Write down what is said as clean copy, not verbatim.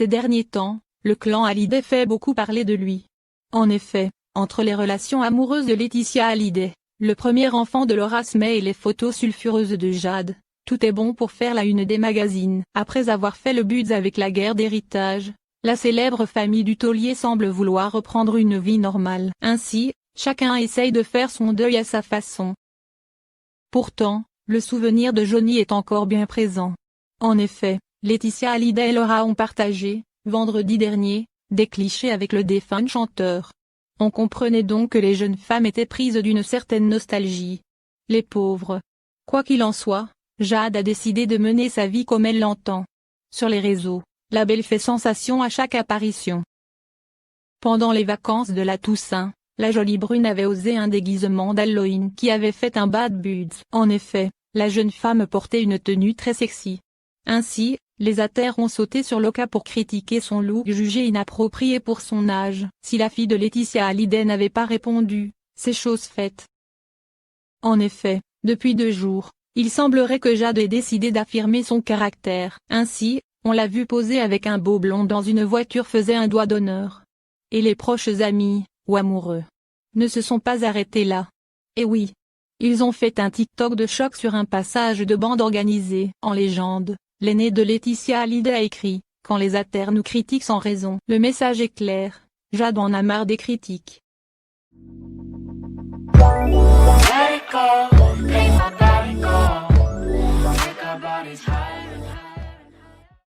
Ces derniers temps, le clan Hallyday fait beaucoup parler de lui. En effet, entre les relations amoureuses de Laetitia Hallyday, le premier enfant de Laura Smet et les photos sulfureuses de Jade, tout est bon pour faire la une des magazines. Après avoir fait le buzz avec la guerre d'héritage, la célèbre famille du taulier semble vouloir reprendre une vie normale. Ainsi, chacun essaye de faire son deuil à sa façon. Pourtant, le souvenir de Johnny est encore bien présent. En effet, Laetitia Hallyday et Laura ont partagé, vendredi dernier, des clichés avec le défunt chanteur. On comprenait donc que les jeunes femmes étaient prises d'une certaine nostalgie. Les pauvres. Quoi qu'il en soit, Jade a décidé de mener sa vie comme elle l'entend. Sur les réseaux, la belle fait sensation à chaque apparition. Pendant les vacances de la Toussaint, la jolie brune avait osé un déguisement d'Halloween qui avait fait un bad buzz. En effet, la jeune femme portait une tenue très sexy. Ainsi, les haters ont sauté sur le cas pour critiquer son look jugé inapproprié pour son âge. Si la fille de Laetitia Hallyday n'avait pas répondu, c'est chose faite. En effet, depuis 2 jours, il semblerait que Jade ait décidé d'affirmer son caractère. Ainsi, on l'a vu poser avec un beau blond dans une voiture faisait un doigt d'honneur. Et les proches amis, ou amoureux, ne se sont pas arrêtés là. Et oui, ils ont fait un TikTok de choc sur un passage de bande organisée. En légende, l'aîné de Laetitia Hallyday a écrit « Quand les haters nous critiquent sans raison ». Le message est clair, Jade en a marre des critiques. Let it go, make my body go. Make our bodies high.